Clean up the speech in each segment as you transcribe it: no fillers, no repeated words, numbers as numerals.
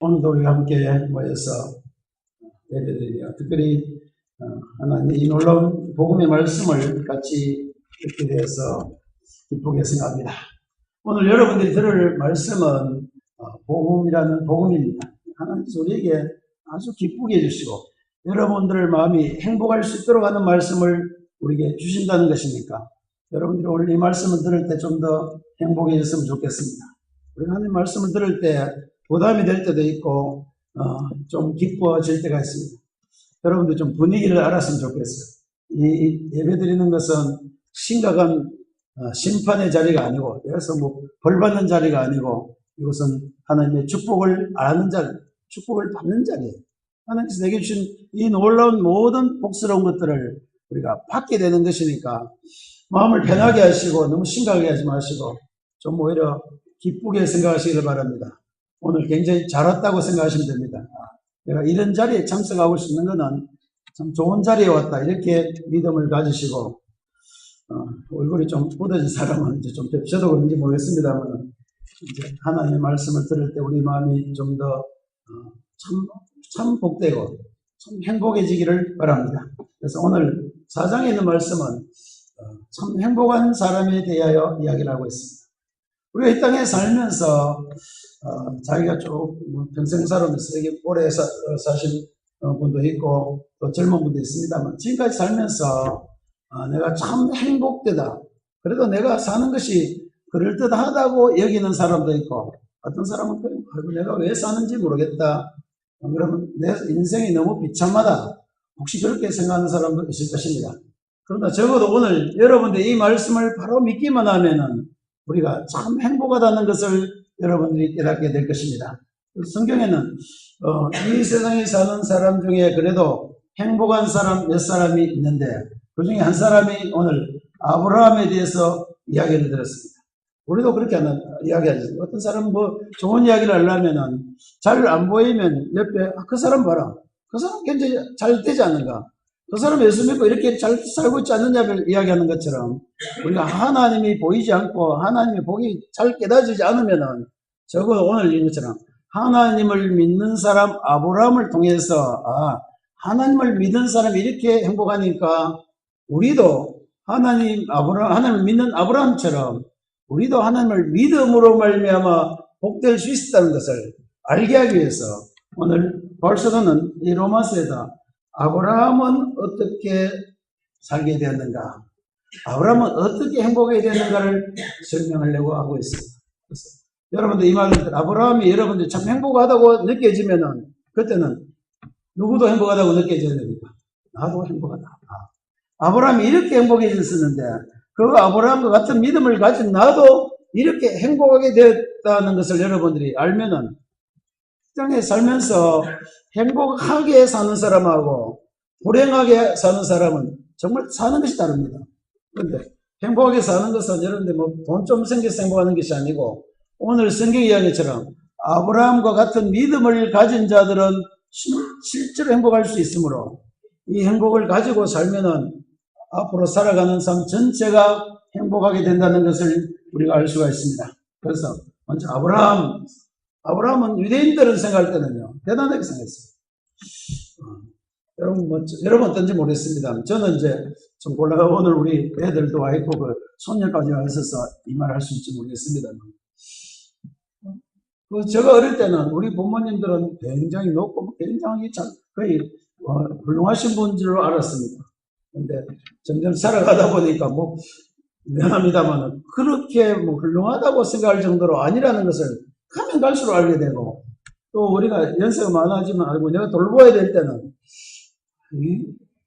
오늘도 우리가 함께 모여서 예배드리며 특별히 하나님의 이 놀라운 복음의 말씀을 같이 듣게 되어서 기쁘게 생각합니다. 오늘 여러분들이 들을 말씀은 복음이라는 복음입니다. 하나님께서 우리에게 아주 기쁘게 해주시고 여러분들의 마음이 행복할 수 있도록 하는 말씀을 우리에게 주신다는 것이니까 여러분들이 오늘 이 말씀을 들을 때 좀 더 행복해졌으면 좋겠습니다. 우리가 하나님 말씀을 들을 때 부담이 될 때도 있고 좀 기뻐질 때가 있습니다. 여러분들 좀 분위기를 알았으면 좋겠어요. 이 예배 드리는 것은 심각한 심판의 자리가 아니고 여기서 뭐 벌받는 자리가 아니고 이것은 하나님의 축복을 아는 자리, 축복을 받는 자리예요. 하나님께서 내게 주신 이 놀라운 모든 복스러운 것들을 우리가 받게 되는 것이니까 마음을 편하게 하시고 너무 심각하게 하지 마시고 좀 오히려 기쁘게 생각하시기를 바랍니다. 오늘 굉장히 잘 왔다고 생각하시면 됩니다. 내가 이런 자리에 참석하고 수 있는 것은 참 좋은 자리에 왔다 이렇게 믿음을 가지시고 얼굴이 좀 굳어진 사람은 이제 좀 저도 그런지 모르겠습니다만 이제 하나님의 말씀을 들을 때 우리 마음이 좀 더 참 복되고 참 행복해지기를 바랍니다. 그래서 오늘 4장에 있는 말씀은 참 행복한 사람에 대하여 이야기를 하고 있습니다. 우리가 이 땅에 살면서 자기가 쭉 평생 살아오면서 여기 오래 사신 분도 있고 또 젊은 분도 있습니다만 지금까지 살면서 내가 참 행복되다. 그래도 내가 사는 것이 그럴듯하다고 여기는 사람도 있고 어떤 사람은 내가 왜 사는지 모르겠다. 그러면 내 인생이 너무 비참하다. 혹시 그렇게 생각하는 사람도 있을 것입니다. 그러나 적어도 오늘 여러분들이 이 말씀을 바로 믿기만 하면은 우리가 참 행복하다는 것을 여러분들이 깨닫게 될 것입니다. 성경에는 이 세상에 사는 사람 중에 그래도 행복한 사람 몇 사람이 있는데 그 중에 한 사람이 오늘 아브라함에 대해서 이야기를 들었습니다. 우리도 그렇게 이야기하죠. 어떤 사람은 뭐 좋은 이야기를 하려면은 잘 안 보이면 옆에 그 사람 봐라. 그 사람 굉장히 잘 되지 않는가. 그 사람 예수 믿고 이렇게 잘 살고 있지 않느냐를 이야기하는 것처럼 우리가 하나님이 보이지 않고 하나님의 복이 잘 깨닫지 않으면은 적어도 오늘 이것처럼 하나님을 믿는 사람 아브라함을 통해서 하나님을 믿는 사람이 이렇게 행복하니까 우리도 하나님을 믿는 아브라함처럼 우리도 하나님을 믿음으로 말미암아 복될 수 있다는 것을 알게 하기 위해서 오늘 바울사도는 이 로마서에다 아브라함은 어떻게 살게 되었는가, 아브라함은 어떻게 행복하게 되었는가를 설명하려고 하고 있습니다. 그래서 여러분들 이 말을 아브라함이 여러분들 참 행복하다고 느껴지면은 그때는 누구도 행복하다고 느껴져야 됩니다. 나도 행복하다. 아브라함이 이렇게 행복해졌었는데 그 아브라함과 같은 믿음을 가진 나도 이렇게 행복하게 되었다는 것을 여러분들이 알면은 땅에 살면서 행복하게 사는 사람하고 불행하게 사는 사람은 정말 사는 것이 다릅니다. 그런데 행복하게 사는 것은 여러분들 뭐 돈 좀 생겨서 행복하는 것이 아니고 오늘 성경 이야기처럼 아브라함과 같은 믿음을 가진 자들은 실제로 행복할 수 있으므로 이 행복을 가지고 살면은 앞으로 살아가는 삶 전체가 행복하게 된다는 것을 우리가 알 수가 있습니다. 그래서 먼저 아브라함은 유대인들은 생각할 때는요 대단하게 생각했어요. 여러분 어떤지 모르겠습니다. 저는 이제 좀 곤란하고 오늘 우리 애들도 와 있고 그 손녀까지 와 있어서 이 말 할 수 있을지 모르겠습니다. 제가 어릴 때는 우리 부모님들은 굉장히 높고 굉장히 거의 훌륭하신 분인 줄로 알았습니다. 근데 점점 살아가다 보니까 미안합니다만 그렇게 훌륭하다고 생각할 정도로 아니라는 것을 가면 갈수록 알게 되고 또 우리가 연세가 많아지면 알고 내가 돌보아야 될 때는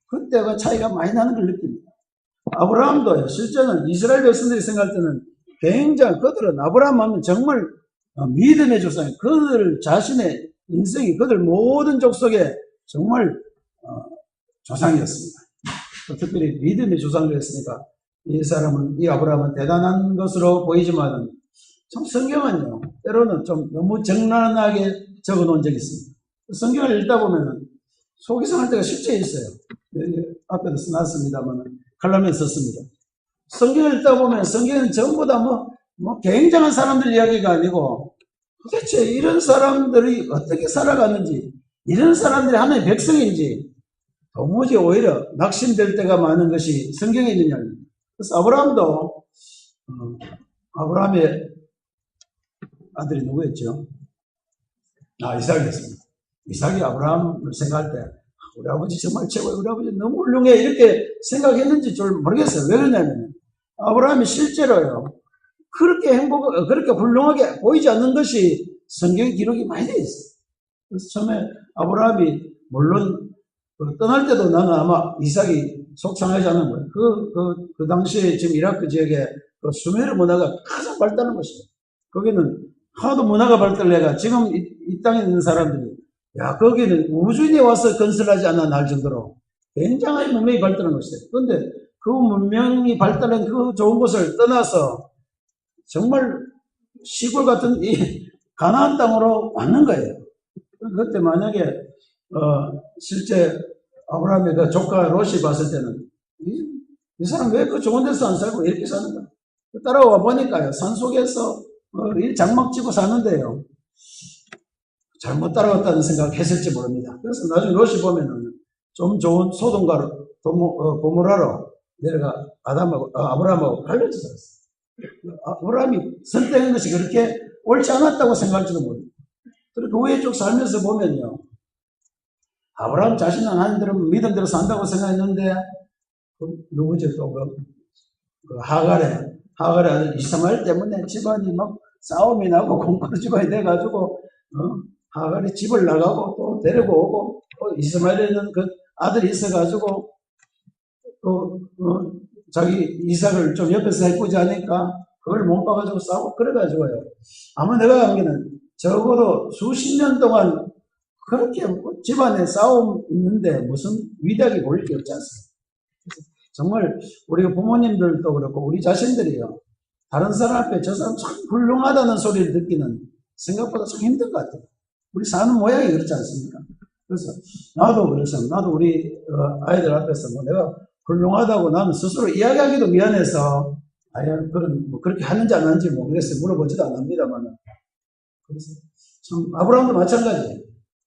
그때가 차이가 많이 나는 걸 느낍니다. 아브라함도요. 실제는 이스라엘 백성들이 생각할 때는 굉장히 그들은 아브라함 하면 정말 믿음의 조상이 그들 자신의 인생이 그들 모든 족속의 정말 조상이었습니다. 특별히 믿음의 조상이었으니까 이 아브라함은 대단한 것으로 보이지만 참 성경은요 때로는 좀 너무 적나라하게 적어놓은 적이 있습니다. 성경을 읽다 보면은 속이 상할 때가 실제 있어요. 앞에도 써놨습니다만 칼럼에 썼습니다. 성경을 읽다 보면 성경은 전부 다 굉장한 사람들 이야기가 아니고 도대체 이런 사람들이 어떻게 살아가는지, 이런 사람들이 하나님의 백성인지 도무지 오히려 낙심될 때가 많은 것이 성경에 있는 이야기입니다. 그래서 아브라함도 아브라함의 아들이 누구였죠? 이삭이었습니다. 이삭이 아브라함을 생각할 때 우리 아버지 정말 최고예요. 우리 아버지 너무 훌륭해. 이렇게 생각했는지 잘 모르겠어요. 왜 그러냐면 아브라함이 실제로요. 그렇게 훌륭하게 보이지 않는 것이 성경 기록이 많이 되어 있어요. 그래서 처음에 아브라함이 물론 떠날 때도 나는 아마 이삭이 속상하지 않은 거예요. 그 당시에 지금 이라크 지역에 수메르 문화가 가장 발달한 것이에요. 거기는 하도 문화가 발달해가 지금 이 땅에 있는 사람들이 거기는 우주인이 와서 건설하지 않아 날 정도로 굉장히 문명이 발달한 것이에요. 그런데 그 문명이 발달한 그 좋은 곳을 떠나서 정말 시골 같은 이 가나안 땅으로 왔는 거예요. 그때 만약에 실제 아브라함의 그 조카 롯이 봤을 때는 이 사람 왜 그 좋은 데서 안 살고 이렇게 사는가? 따라와 보니까요, 산속에서 이 장막 치고 사는데요, 잘못 따라왔다는 생각을 했을지 모릅니다. 그래서 나중에 롯이 보면은 좀 좋은 소돔과 고모라로 내려가 아브라함하고 갈려져 살았어요. 아브라함이 선택한 것이 그렇게 옳지 않았다고 생각할지도 모릅니다. 그리고 그 외에 쭉 살면서 보면요, 아브라함 자신은 하나님 믿음대로 산다고 생각했는데 누구지 또 하갈의 아들 이스마엘 때문에 집안이 막 싸움이 나고 공포 집안이 돼가지고 하갈이 집을 나가고 또 데리고 오고 또 이스마엘에는 그 아들이 있어가지고 또 자기 이삭을 좀 옆에서 해꾸지 않으니까 그걸 못 봐가지고 싸우고 그래가지고요. 아마 내가 알기는 적어도 수십 년 동안 그렇게 집안에 싸움 있는데 무슨 위력이 보일 게 없지 않습니까? 정말 우리 부모님들도 그렇고 우리 자신들이요, 다른 사람 앞에 저 사람 참 훌륭하다는 소리를 듣기는 생각보다 참 힘든 것 같아요. 우리 사는 모양이 그렇지 않습니까? 그래서 나도 우리 아이들 앞에서 내가 훌륭하다고 나는 스스로 이야기하기도 미안해서 그렇게 하는지 안 하는지 모르겠어요. 물어보지도 않습니다만. 그래서 참 아브라함도 마찬가지예요.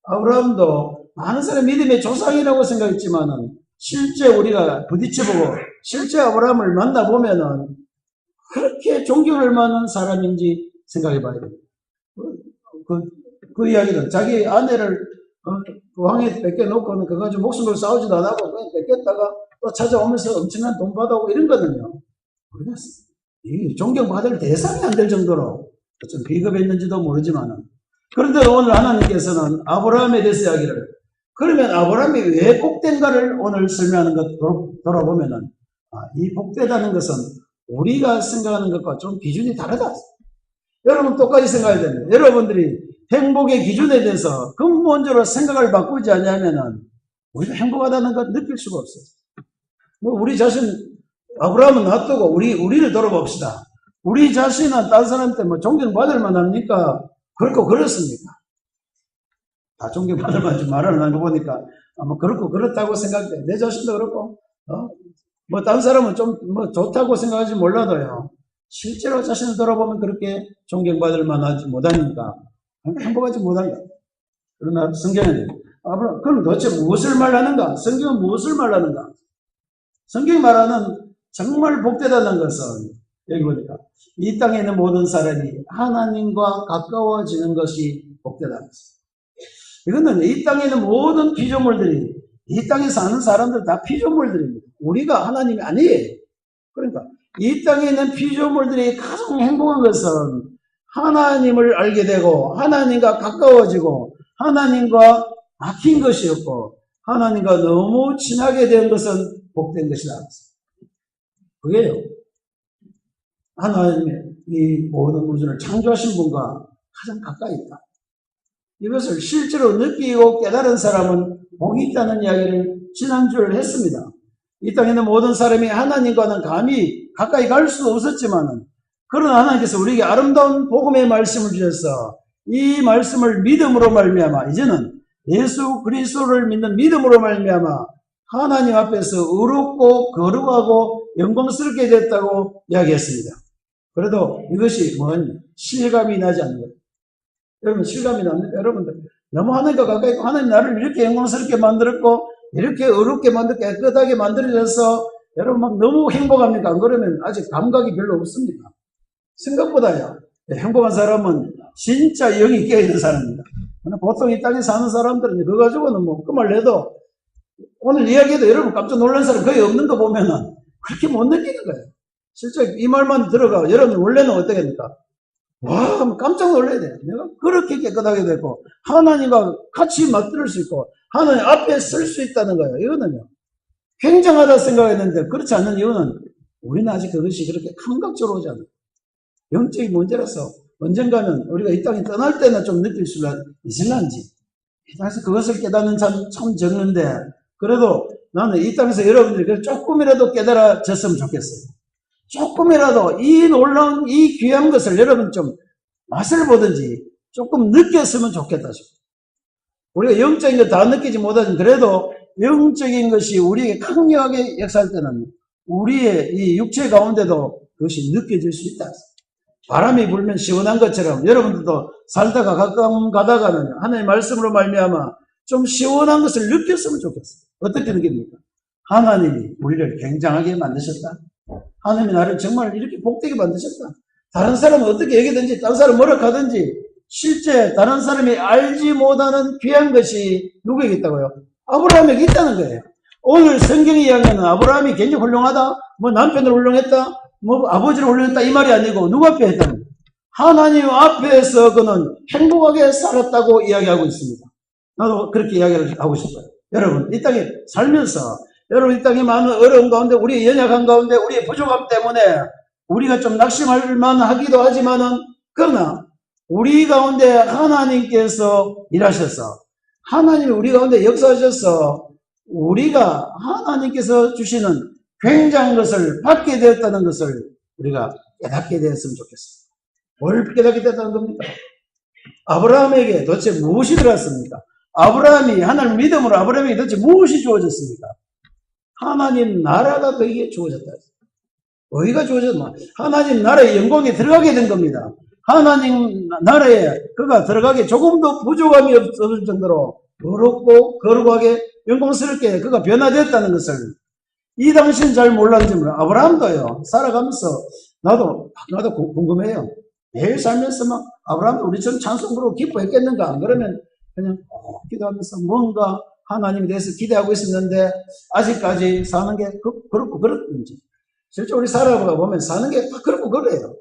아브라함도 많은 사람 믿음의 조상이라고 생각했지만은 실제 우리가 부딪혀보고 실제 아브라함을 만나보면은 그렇게 존경할 만한 사람인지 생각해 봐야 돼요. 그 이야기는 자기 아내를 왕에 뺏겨놓고는 그거 가지고 목숨을 싸우지도 안 하고 그냥 뺏겼다가 또 찾아오면서 엄청난 돈 받아오고 이런 거는요. 우리가 존경받을 대상이 안 될 정도로 좀 비겁했는지도 모르지만은, 그런데 오늘 하나님께서는 아브라함에 대해서 이야기를, 그러면 아브라함이 왜 복된가를 오늘 설명하는 것 돌아보면은 이 복되다는 것은 우리가 생각하는 것과 좀 기준이 다르다. 여러분 똑같이 생각해야 됩니다. 여러분들이 행복의 기준에 대해서 근본적으로 생각을 바꾸지 않냐면은 우리가 행복하다는 걸 느낄 수가 없어요. 우리 자신, 아브라함은 놔두고 우리를 돌아봅시다. 우리 자신은 다른 사람한테 존경받을 만합니까? 그렇고 그렇습니까? 다 존경받을 만한지 말을 하는 거 보니까 아마 그렇고 그렇다고 생각돼. 내 자신도 그렇고, 다른 사람은 좀 좋다고 생각하지 몰라도요, 실제로 자신을 돌아보면 그렇게 존경받을 만하지 못하니까 행복하지 못한다. 그러나 성경은 그럼 도대체 무엇을 말하는가? 성경은 무엇을 말하는가? 성경이 말하는 정말 복되다는 것은 여기 보니까 이 땅에 있는 모든 사람이 하나님과 가까워지는 것이 복되다는 것입니다. 이거는 이 땅에 있는 모든 피조물들이, 이 땅에 사는 사람들 다 피조물들입니다. 우리가 하나님이 아니에요. 그러니까 이 땅에 있는 피조물들이 가장 행복한 것은 하나님을 알게 되고 하나님과 가까워지고 하나님과 막힌 것이었고 하나님과 너무 친하게 된 것은 복된 것이다. 그게요, 하나님의 이 모든 우주를 창조하신 분과 가장 가까이 있다. 이것을 실제로 느끼고 깨달은 사람은 복이 있다는 이야기를 지난주에 했습니다. 이 땅에 있는 모든 사람이 하나님과는 감히 가까이 갈 수도 없었지만은, 그러나 하나님께서 우리에게 아름다운 복음의 말씀을 주셔서 이 말씀을 믿음으로 말미암아 이제는 예수 그리스도를 믿는 믿음으로 말미암아 하나님 앞에서 의롭고 거룩하고 영광스럽게 됐다고 이야기했습니다. 그래도 이것이 실감이 나지 않는 거예요. 여러분 실감이 납니까? 여러분들 너무 하나님과 가까이 있고 하나님 나를 이렇게 영광스럽게 만들었고 이렇게 어렵게 만들고 깨끗하게 만들어져서 여러분 막 너무 행복합니까? 안 그러면 아직 감각이 별로 없습니다. 생각보다요. 행복한 사람은 진짜 영이 깨어있는 사람입니다. 보통 이 땅에 사는 사람들은 그거 가지고는 뭐 그 말 해도 오늘 이야기해도 여러분 깜짝 놀란 사람 거의 없는 거 보면은 그렇게 못 느끼는 거예요. 실제 이 말만 들어가 여러분 원래는 어떻게 합니까? 와 깜짝 놀라야 돼요. 내가 그렇게 깨끗하게 되고 하나님과 같이 맞들을 수 있고 하나님 앞에 설 수 있다는 거예요. 이거는요. 굉장하다 생각했는데 그렇지 않는 이유는 우리는 아직 그것이 그렇게 감각적으로 오지 않아요. 영적인 문제라서 언젠가는 우리가 이 땅에 떠날 때는 좀 느낄 수가 있을런지 이 땅에서 그것을 깨닫는 참 적는데 그래도 나는 이 땅에서 여러분들이 조금이라도 깨달아졌으면 좋겠어요. 조금이라도 이 놀라운 이 귀한 것을 여러분 좀 맛을 보든지 조금 느꼈으면 좋겠다 싶어요. 우리가 영적인 거 다 느끼지 못하지만 그래도 영적인 것이 우리에게 강력하게 역사할 때는 우리의 이 육체 가운데도 그것이 느껴질 수 있다. 바람이 불면 시원한 것처럼 여러분들도 살다가 가끔 가다가는 하나님의 말씀으로 말미암아 좀 시원한 것을 느꼈으면 좋겠어요. 어떻게 느낍니까? 하나님이 우리를 굉장하게 만드셨다. 하나님이 나를 정말 이렇게 복되게 만드셨다. 다른 사람은 어떻게 얘기든지 다른 사람 뭐라 하든지 실제 다른 사람이 알지 못하는 귀한 것이 누구에게 있다고요? 아브라함에게 있다는 거예요. 오늘 성경이 이야기하는 아브라함이 굉장히 훌륭하다, 뭐 남편을 훌륭했다, 뭐 아버지를 훌륭했다 이 말이 아니고 누구 앞에 했다는 거예요? 하나님 앞에서 그는 행복하게 살았다고 이야기하고 있습니다. 나도 그렇게 이야기를 하고 싶어요. 여러분 이 땅에 살면서 여러분 이 땅에 많은 어려움 가운데 우리의 연약한 가운데 우리의 부족함 때문에 우리가 좀 낙심할 만하기도 하지만은 그러나 우리 가운데 하나님께서 일하셔서 하나님이 우리 가운데 역사하셔서 우리가 하나님께서 주시는 굉장한 것을 받게 되었다는 것을 우리가 깨닫게 되었으면 좋겠습니다. 뭘 깨닫게 되었다는 겁니까? 아브라함에게 도대체 무엇이 들어갔습니까? 아브라함이 하나님 믿음으로 아브라함에게 도대체 무엇이 주어졌습니까? 하나님 나라가 그에게 주어졌다. 어디가 주어졌나? 하나님 나라의 영광에 들어가게 된 겁니다. 하나님 나라에 그가 들어가게 조금도 부족함이 없을 정도로 더럽고 거룩하게 영광스럽게 그가 변화되었다는 것을 이 당시는 잘 몰랐지만 아브라함도요 살아가면서 나도 궁금해요. 매일 살면서 막 아브라함도 우리처럼 찬송 부르고 기뻐했겠는가? 안 그러면 그냥 기도하면서 뭔가 하나님에 대해서 기대하고 있었는데 아직까지 사는 게 그렇고 그렇든지 실제 우리 살아보다 보면 사는 게 다 그렇고 그래요.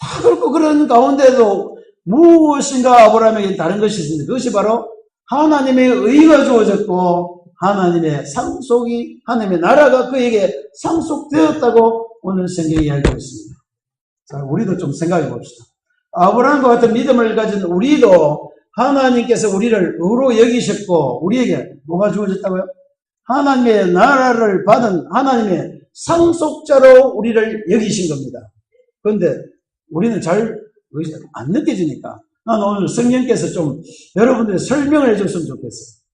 다 그렇고 그런 가운데도 무엇인가 아브라함에게 다른 것이 있습니다. 그것이 바로 하나님의 의가 주어졌고 하나님의 상속이 하나님의 나라가 그에게 상속되었다고 오늘 성경이 이야기하고 있습니다. 자, 우리도 좀 생각해 봅시다. 아브라함과 같은 믿음을 가진 우리도 하나님께서 우리를 의로 여기셨고 우리에게 뭐가 주어졌다고요? 하나님의 나라를 받은 하나님의 상속자로 우리를 여기신 겁니다. 그런데 우리는 잘 안 느껴지니까 난 오늘 성령께서 좀 여러분들이 설명을 해줬으면 좋겠어요.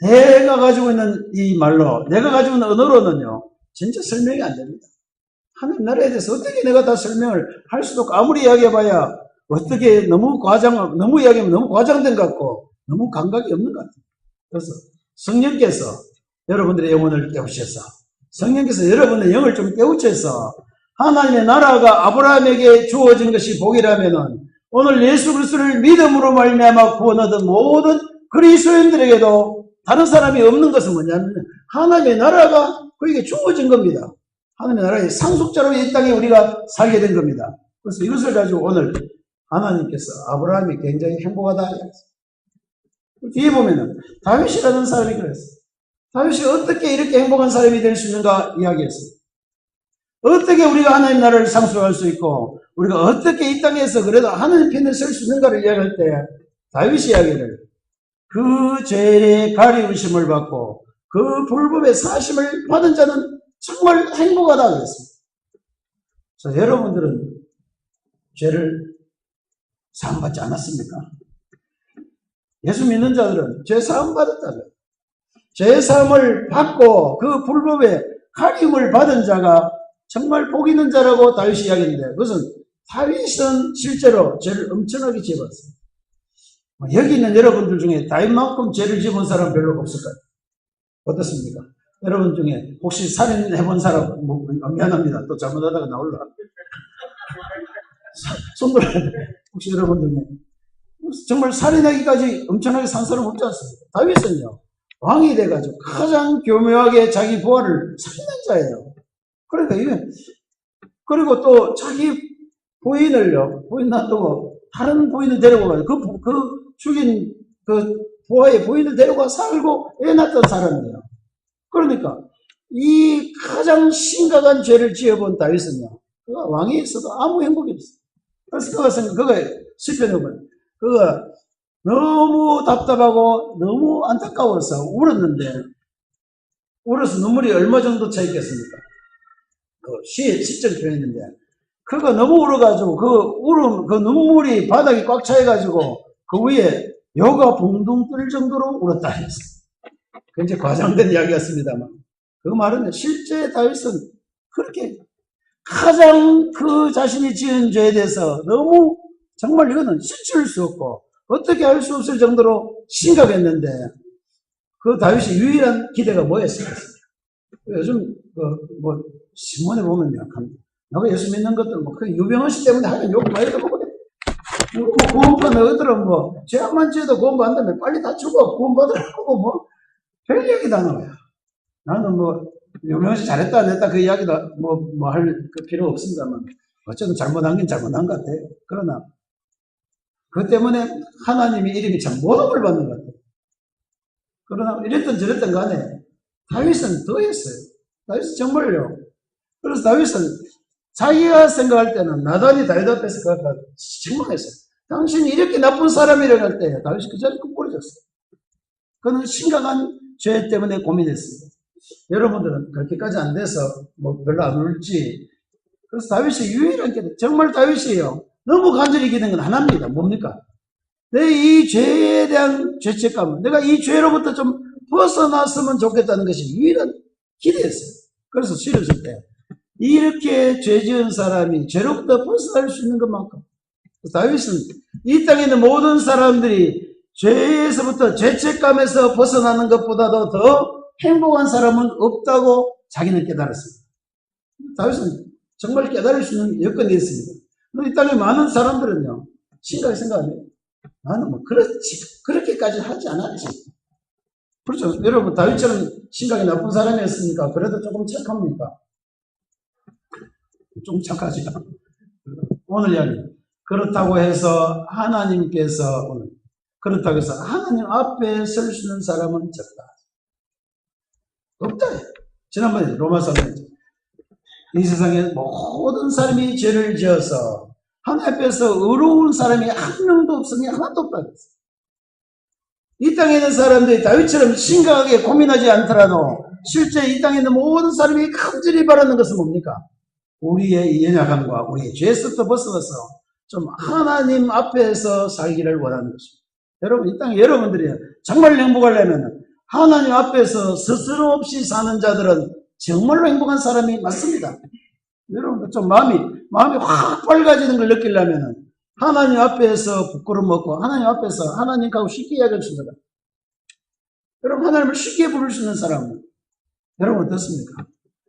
내가 가지고 있는 이 말로 내가 가지고 있는 언어로는요 진짜 설명이 안 됩니다. 하나님 나라에 대해서 어떻게 내가 다 설명을 할 수도 없고 아무리 이야기해봐야 어떻게 너무 이야기하면 너무 과장된 것 같고 너무 감각이 없는 것 같아요. 그래서 성령께서 여러분들의 영혼을 깨우셔서 성령께서 여러분의 영을 좀 깨우쳐서 하나님의 나라가 아브라함에게 주어진 것이 복이라면은 오늘 예수 그리스도를 믿음으로 말미암아 구원 얻은 모든 그리스도인들에게도 다른 사람이 없는 것은 뭐냐면 하나님의 나라가 그에게 주어진 겁니다. 하나님의 나라의 상속자로 이 땅에 우리가 살게 된 겁니다. 그래서 이것을 가지고 오늘 하나님께서 아브라함이 굉장히 행복하다. 뒤에 보면은 다윗이라는 사람이 그랬어요. 다윗이 어떻게 이렇게 행복한 사람이 될 수 있는가 이야기했어요. 어떻게 우리가 하나님 나라를 상속할 수 있고 우리가 어떻게 이 땅에서 그래도 하나님 편에 설 수 있는가를 이야기할 때 다윗이 이야기를 그 죄의 가리우심을 받고 그 불법의 사심을 받은 자는 정말 행복하다 그랬습니다. 그래서 여러분들은 죄를 사함받지 않았습니까? 예수 믿는 자들은 죄 사함 받았다고요. 죄 사함을 받고 그 불법의 가리움을 받은 자가 정말 복 있는 자라고 다윗이 이야기했는데 그것은 다윗은 실제로 죄를 엄청나게 지었어요. 여기 있는 여러분들 중에 다윗만큼 죄를 지은 사람 별로 없을 거예요. 어떻습니까? 여러분 중에 혹시 살인해본 사람, 미안합니다. 또 잘못하다가 나올라. 손 들어야 돼. 혹시 여러분 중에 정말 살인하기까지 엄청나게 산 사람 없지 않습니까? 다윗은요, 왕이 돼가지고 가장 교묘하게 자기 부하를 살인한 자예요. 그러니까 이게, 그리고 또 자기 부인을요, 부인 놔두고 다른 부인을 데리고 가요. 그 죽인 그 부하의 부인을 데리고 살고 애 낳던 사람이에요. 그러니까 이 가장 심각한 죄를 지어본 다윗은요, 그가 왕이 있어도 아무 행복이 없어요. 그래서 그가 시편에 보면 그가 너무 답답하고 너무 안타까워서 울었는데, 울어서 눈물이 얼마 정도 차 있겠습니까? 그 시에 직접 표현했는데, 그가 너무 울어가지고 그 눈물이 바닥이 꽉 차여가지고 그 위에 여가 붕둥 뜰 정도로 울었다 했어요. 굉장히 과장된 이야기였습니다만, 그 말은 실제 다윗은 그렇게 가장 그 자신이 지은 죄에 대해서 너무 정말 이거는 실추할 수 없고 어떻게 할 수 없을 정도로 심각했는데, 그 다윗의 유일한 기대가 뭐였을까요? 요즘 신문에 보면요, 너가 예수 믿는 것들 그 유병헌 씨 때문에 하면 욕 많이 들어보거든. 구원받는 너희들은 죄악만 지어도 구원받는다며 빨리 다 죽어 구원받으라고 별 얘기 다 나와요. 나는 유병헌 씨 잘했다 안 했다 그 이야기도 할 그 필요 없습니다만, 어쨌든 잘못한 건 잘못한 것 같아. 그러나 그 때문에 하나님의 이름이 참 모독을 받는 것 같아요. 그러나 이랬든 저랬든 간에 다윗은 더 했어요. 다윗은 정말요. 그래서 다윗은 자기가 생각할 때는 나단이 다윗 앞에서 그가 책망했어요. 당신이 이렇게 나쁜 사람이라고 할 때 다윗이 그 자리에 ቁ꾸러졌어요. 그는 심각한 죄 때문에 고민했습니다. 여러분들은 그렇게까지 안 돼서 별로 안 울지. 그래서 다윗이 유일한 게, 정말 다윗이에요, 너무 간절히 기대는 건 하나입니다. 뭡니까? 내 이 죄에 대한 죄책감, 내가 이 죄로부터 좀 벗어났으면 좋겠다는 것이 유일한 기대였어요. 그래서 시를 쓸 때 이렇게 죄 지은 사람이 죄로부터 벗어날 수 있는 것만큼, 다윗은 이 땅에 있는 모든 사람들이 죄에서부터 죄책감에서 벗어나는 것보다도 더 행복한 사람은 없다고 자기는 깨달았습니다. 다윗은 정말 깨달을 수 있는 여건이 있습니다. 이 땅에 많은 사람들은요, 심각하게 생각해요. 나는 그렇게까지 하지 않았지. 그렇죠. 여러분, 다윗처럼 심각하게 나쁜 사람이었으니까 그래도 조금 착합니까? 좀 착하지. 오늘 이야기. 그렇다고 해서 하나님 앞에 설 수 있는 사람은 적다. 없다. 지난번에 로마서는 이 세상에 모든 사람이 죄를 지어서 하나님 앞에서 의로운 사람이 한 명도 없으니 하나도 없다 그랬어요. 이 땅에 있는 사람들이 다윗처럼 심각하게 고민하지 않더라도 실제 이 땅에 있는 모든 사람이 간절히 바라는 것은 뭡니까? 우리의 연약함과 우리의 죄에서부터 벗어나서 좀 하나님 앞에서 살기를 원하는 것입니다. 여러분, 이 땅에 여러분들이 정말 행복하려면 하나님 앞에서 스스럼 없이 사는 자들은 정말로 행복한 사람이 맞습니다. 여러분들 좀 마음이 확 밝아지는 걸 느끼려면 하나님 앞에서 부끄러움 없고 하나님 앞에서 하나님하고 쉽게 이야기할 수 있는 사람, 여러분 하나님을 쉽게 부를 수 있는 사람은 여러분 어떻습니까?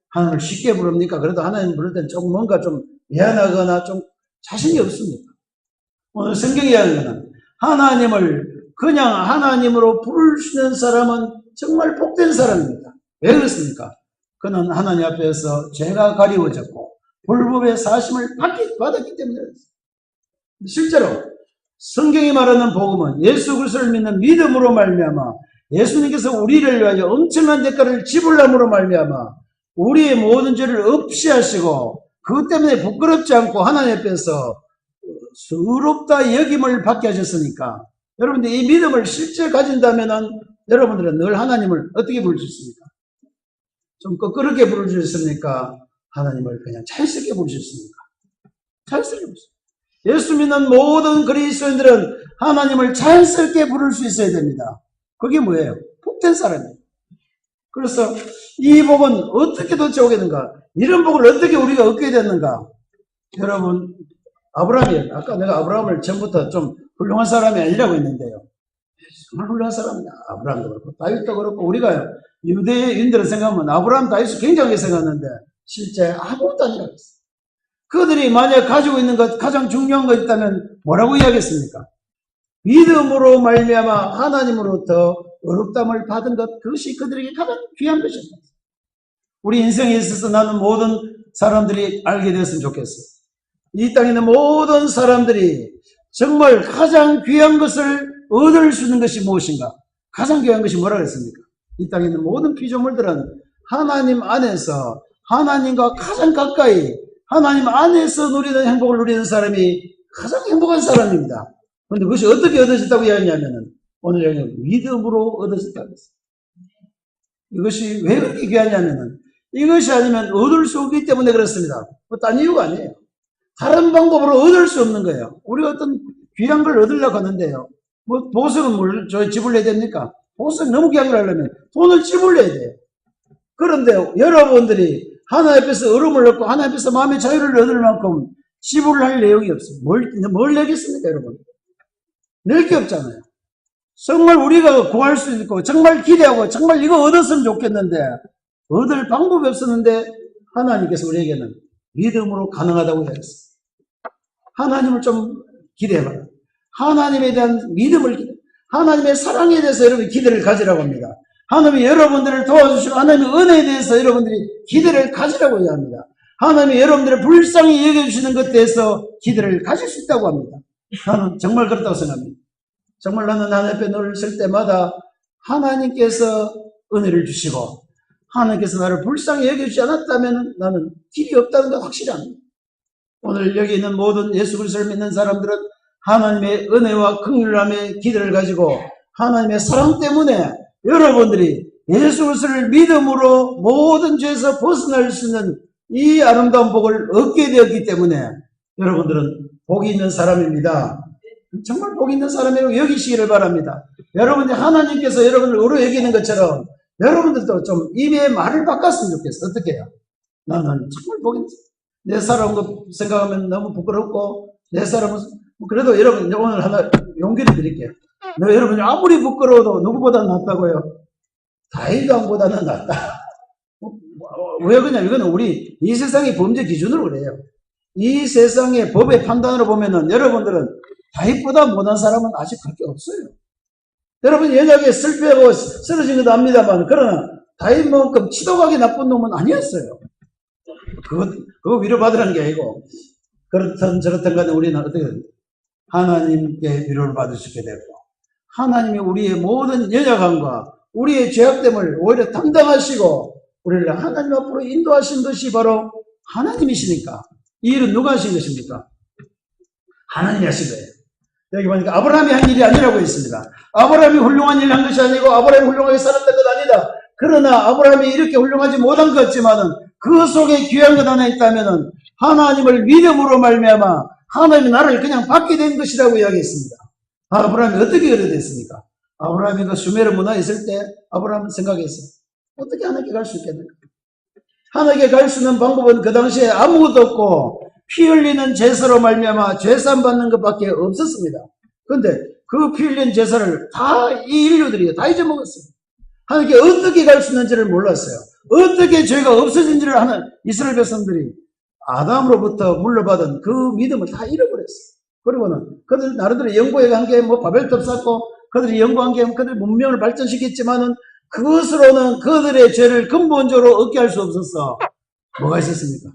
하나님을 쉽게 부릅니까? 그래도 하나님 부를 때는 조금 뭔가 좀 미안하거나 좀 자신이 없습니다. 오늘 성경이 이야기하는 하나님을 그냥 하나님으로 부를 수 있는 사람은 정말 복된 사람입니다. 왜 그렇습니까? 그는 하나님 앞에서 죄가 가리워졌고 불법의 사심을 받았기 때문에 그렇습니다. 실제로 성경이 말하는 복음은 예수 그리스도를 믿는 믿음으로 말미암아 예수님께서 우리를 위하여 엄청난 대가를 지불함으로 말미암아 우리의 모든 죄를 없이 하시고 그것 때문에 부끄럽지 않고 하나님 앞에서 의롭다 여김을 받게 하셨으니까, 여러분들 이 믿음을 실제 가진다면은 여러분들은 늘 하나님을 어떻게 부를 수 있습니까? 좀 거꾸르게 부를 수 있습니까? 하나님을 그냥 자연스럽게 부를 수 있습니까? 자연스럽게 부를 수 있습니다. 예수 믿는 모든 그리스도인들은 하나님을 자연스럽게 부를 수 있어야 됩니다. 그게 뭐예요? 복된 사람이에요. 그래서 이 복은 어떻게 도대체 오게 되는가? 이런 복을 어떻게 우리가 얻게 됐는가? 여러분 아브라함이에요. 아까 내가 아브라함을 처음부터 좀 훌륭한 사람이 아니라고 했는데요. 정말 훌륭한 사람이다. 아브라함도 그렇고 다윗도 그렇고 우리가 유대인들을 생각하면 아브라함, 다윗을 굉장히 생각하는데 실제 아무것도 아니라고 했어요. 그들이 만약 가지고 있는 것 가장 중요한 거 있다면 뭐라고 이야기했습니까? 믿음으로 말미암아 하나님으로부터 어렵담을 받은 것, 그것이 그들에게 가장 귀한 것입니다. 우리 인생에 있어서 나는 모든 사람들이 알게 되었으면 좋겠어요. 이 땅에 있는 모든 사람들이 정말 가장 귀한 것을 얻을 수 있는 것이 무엇인가? 가장 귀한 것이 뭐라고 했습니까? 이 땅에 있는 모든 피조물들은 하나님 안에서 하나님과 가장 가까이 하나님 안에서 누리는 행복을 누리는 사람이 가장 행복한 사람입니다. 그런데 그것이 어떻게 얻어졌다고 이야기하냐면은 오늘 여기 믿음으로 얻어졌다고 했어요. 이것이 왜 그렇게 귀하냐면은 이것이 아니면 얻을 수 없기 때문에 그렇습니다. 뭐 딴 이유가 아니에요. 다른 방법으로 얻을 수 없는 거예요. 우리가 어떤 귀한 걸 얻으려고 하는데요. 뭐 보석은 뭘 지불해야 됩니까? 보석 너무 귀한 걸 하려면 돈을 지불해야 돼요. 그런데 여러분들이 하나님 앞에서 얼음을 얻고 하나님 앞에서 마음의 자유를 얻을 만큼 지불할 내용이 없어요. 뭘 내겠습니까, 여러분? 낼 게 없잖아요. 정말 우리가 구할 수 있고 정말 기대하고 정말 이거 얻었으면 좋겠는데 얻을 방법이 없었는데 하나님께서 우리에게는 믿음으로 가능하다고 이야기했어요. 하나님을 좀 기대해봐라. 하나님에 대한 믿음을 기대, 하나님의 사랑에 대해서 여러분이 기대를 가지라고 합니다. 하나님이 여러분들을 도와주시고 하나님의 은혜에 대해서 여러분들이 기대를 가지라고 이야기합니다. 하나님이 여러분들을 불쌍히 여겨주시는 것에 대해서 기대를 가질 수 있다고 합니다. 나는 정말 그렇다고 생각합니다. 정말 나는 하나님 앞에 늘 설 때마다 하나님께서 은혜를 주시고 하나님께서 나를 불쌍히 여겨주지 않았다면 나는 길이 없다는 건 확실히 압니다. 오늘 여기 있는 모든 예수 그리스도를 믿는 사람들은 하나님의 은혜와 긍휼함의 기대를 가지고 하나님의 사랑 때문에 여러분들이 예수 그리스도를 믿음으로 모든 죄에서 벗어날 수 있는 이 아름다운 복을 얻게 되었기 때문에 여러분들은 복이 있는 사람입니다. 정말 복 있는 사람이라고 여기시기를 바랍니다. 여러분들 하나님께서 여러분을 의로 여기는 것처럼 여러분들도 좀 입에 말을 바꿨으면 좋겠어요. 어떻게 해요? 나는 정말 복 있는 내 살아온 거 생각하면 너무 부끄럽고 내 사람은 그래도 여러분 오늘 하나 용기를 드릴게요. 여러분이 아무리 부끄러워도 누구보다 낫다고요? 다윗 왕보다는 낫다. 왜 그러냐? 이거는 우리 이 세상의 범죄 기준으로 그래요. 이 세상의 법의 판단으로 보면은 여러분들은 다윗보다 못한 사람은 아직 그렇게 없어요. 여러분 연약에 슬퍼하고 쓰러진 것도 압니다만 그러나 다윗만큼 치도각이 나쁜 놈은 아니었어요. 그거 위로받으라는 게 아니고 그렇든 저렇든 간에 우리는 어떻게 하나님께 위로를 받을 수 있게 되고 하나님이 우리의 모든 연약함과 우리의 죄악됨을 오히려 담당하시고 우리를 하나님 앞으로 인도하신 것이 바로 하나님이시니까 이 일은 누가 하신 것입니까? 하나님이 하신 거예요. 여기 보니까 아브라함이 한 일이 아니라고 했습니다. 아브라함이 훌륭한 일을 한 것이 아니고 아브라함이 훌륭하게 살았던 것 아니다. 그러나 아브라함이 이렇게 훌륭하지 못한 것 같지만은 그 속에 귀한 것 하나 있다면은 하나님을 믿음으로 말미암아 하나님이 나를 그냥 받게 된 것이라고 이야기했습니다. 아브라함이 어떻게 그래 됐습니까? 아브라함이 그 수메르 문화에 있을 때 아브라함은 생각했어요. 어떻게 하나님께 갈 수 있겠는가? 하나님께 갈 수 있는 방법은 그 당시에 아무것도 없고 피 흘리는 제사로 말미암아 제사 받는 것밖에 없었습니다. 그런데 그 피 흘린 제사를 다 이 인류들이 다 잊어먹었어요. 하나님께 어떻게 갈 수 있는지를 몰랐어요. 어떻게 죄가 없어진지를 하는 이스라엘 백성들이 아담으로부터 물려받은 그 믿음을 다 잃어버렸어요. 그리고는 그들 나름대로 연구에 간 게 뭐 바벨탑 쌓고 그들이 연구한 게 그들 문명을 발전시켰지만은 그것으로는 그들의 죄를 근본적으로 얻게 할 수 없었어. 뭐가 있었습니까?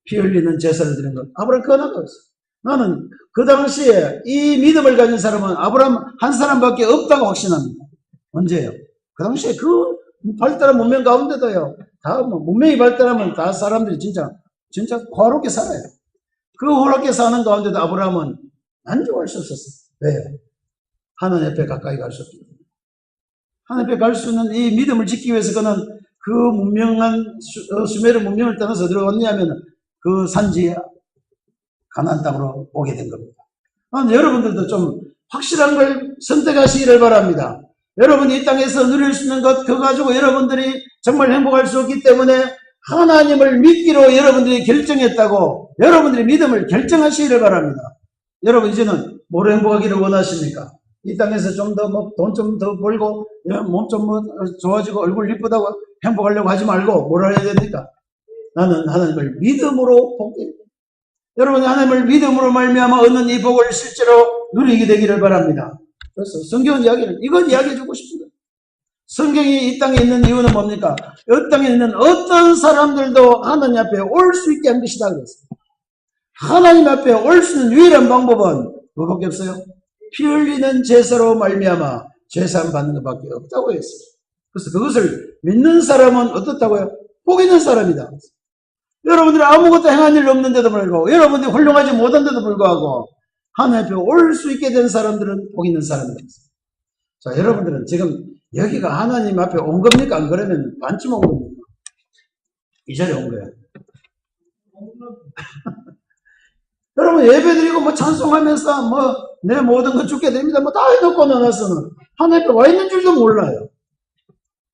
피 흘리는 제사를 드리는 것. 아브라함 그거 하나가 없어. 나는 그 당시에 이 믿음을 가진 사람은 아브라함 한 사람밖에 없다고 확신합니다. 언제요? 그 당시에 그 발달한 문명 가운데도요. 다 뭐 문명이 발달하면 다 사람들이 진짜 호화롭게 살아요. 그 호화롭게 사는 가운데도 아브라함은 만족할 수 없었어요. 왜요? 하나님 앞에 가까이 갈 수 없기 때문에. 하나님 앞에 갈 수 있는 이 믿음을 짓기 위해서 그는 그 문명한 수메르 문명을 떠나서 어디로 왔냐면 그 산지 가나안 땅으로 오게 된 겁니다. 여러분들도 좀 확실한 걸 선택하시기를 바랍니다. 여러분이 이 땅에서 누릴 수 있는 것 그거 가지고 여러분들이 정말 행복할 수 없기 때문에 하나님을 믿기로 여러분들이 결정했다고 여러분들의 믿음을 결정하시기를 바랍니다. 여러분 이제는 뭐로 행복하기를 원하십니까? 이 땅에서 좀 더 돈 좀 더 벌고 몸 좀 좋아지고 얼굴 이쁘다고 행복하려고 하지 말고 뭐라 해야 됩니까? 나는 하나님을 믿음으로 복합니다. 여러분이 하나님을 믿음으로 말미암아 얻는 이 복을 실제로 누리게 되기를 바랍니다. 그래서 성경 이야기를 이건 이야기해 주고 싶습니다. 성경이 이 땅에 있는 이유는 뭡니까? 이 땅에 있는 어떤 사람들도 하나님 앞에 올 수 있게 한 것이다 그랬습니다. 하나님 앞에 올 수 있는 유일한 방법은 뭐밖에 없어요? 피 흘리는 제사로 말미암아 제사함 받는 것밖에 없다고 했어요. 그래서 그것을 믿는 사람은 어떻다고요? 복 있는 사람이다. 여러분들이 아무것도 행한 일 없는데도 불구하고 여러분들이 훌륭하지 못한데도 불구하고 하나님 앞에 올 수 있게 된 사람들은 복 있는 사람입니다. 자, 여러분들은 지금 여기가 하나님 앞에 온 겁니까? 안 그러면 반쯤 온 겁니까? 이 자리에 온 거야. 여러분 예배드리고 뭐 찬송하면서 뭐 내 모든 것 죽게 됩니다. 뭐 다 해놓고 나서는 하나님 앞에 와 있는 줄도 몰라요.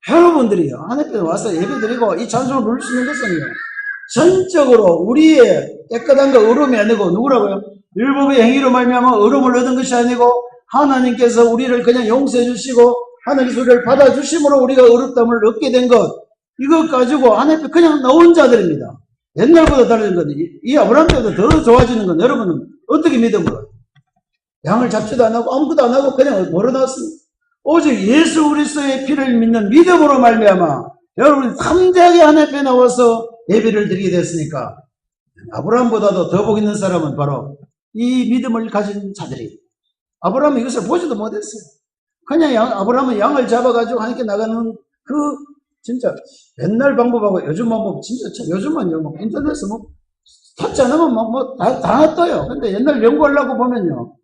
여러분들이요. 하나님 앞에 와서 예배드리고 이 찬송을 부를 수 있는 것은요. 전적으로 우리의 깨끗함과 의로움이 아니고 누구라고요? 율법의 행위로 말미암아 의로움을 얻은 것이 아니고 하나님께서 우리를 그냥 용서해 주시고 하나님께서 우리를 받아주심으로 우리가 의롭다함을 얻게 된 것 이것 가지고 하나님 앞에 그냥 나온 자들입니다. 옛날보다 다른 건 이 아브라함 때보다 더 좋아지는 건 여러분은 어떻게 믿음으로 양을 잡지도 안 하고 아무것도 안 하고 그냥 멀어놨습니다. 오직 예수 그리스도의 피를 믿는 믿음으로 말미암아 여러분이 담대하게 하나님 앞에 나와서 예배를 드리게 됐으니까 아브라함보다도 더 복 있는 사람은 바로 이 믿음을 가진 자들이 아브라함은 이것을 보지도 못했어요. 그냥 아브라함은 양을 잡아가지고 하나님께 나가는 그 진짜 옛날 방법하고 요즘은 뭐 진짜 요즘은요 뭐 인터넷에 뭐 탔지 않으면 다 떠요. 근데 옛날 연구하려고 보면요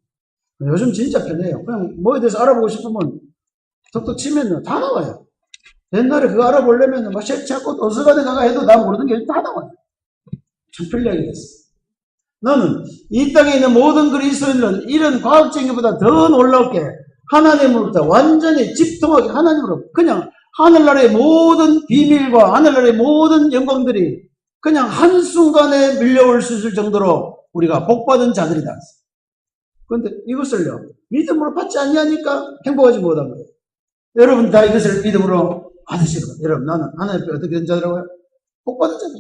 요즘 진짜 편해요. 그냥 뭐에 대해서 알아보고 싶으면 톡톡 치면요 다 나와요. 옛날에 그거 알아보려면 뭐 찾고 도서관에 나가 해도 나 모르는 게 다 나와요. 참 편리하게 됐어요. 나는 이 땅에 있는 모든 그리스도인들은 이런 과학적인 것보다 더 놀랍게 하나님으로부터 완전히 집통하게 하나님으로 그냥 하늘나라의 모든 비밀과 하늘나라의 모든 영광들이 그냥 한순간에 밀려올 수 있을 정도로 우리가 복받은 자들이다. 그런데 이것을요 믿음으로 받지 않냐니까 행복하지 못한 거예요. 여러분 다 이것을 믿음으로 받으시는 거예요. 여러분 나는 하나님 앞에 어떻게 된 자들이라고요? 복받은 자들.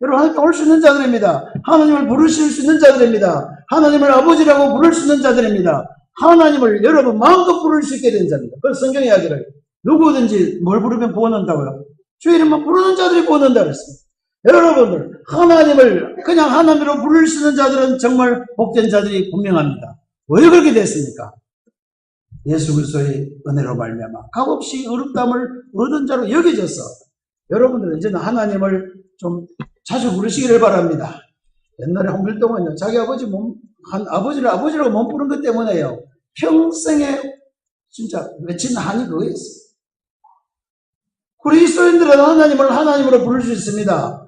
여러분 하나님 앞에 올 수 있는 자들입니다. 하나님을 부르실 수 있는 자들입니다. 하나님을 아버지라고 부를 수 있는 자들입니다. 하나님을 여러분 마음껏 부를 수 있게 된 자입니다. 그래서 성경 이야기를 누구든지 뭘 부르면 구원한다고요? 주 이름만 부르는 자들이 구원한다고 했습니다. 여러분들 하나님을 그냥 하나님으로 부를 수 있는 자들은 정말 복된 자들이 분명합니다. 왜 그렇게 됐습니까? 예수 그리스도의 은혜로 말미암아 값없이 의롭다함을 얻은 자로 여겨져서 여러분들은 이제는 하나님을 좀 자주 부르시기를 바랍니다. 옛날에 홍길동은요 자기 아버지 아버지를 아버지라고 못 부른 것 때문에요 평생에 진짜 맺힌 한이 그거였어요. 그리스도인들은 하나님을 하나님으로 부를 수 있습니다.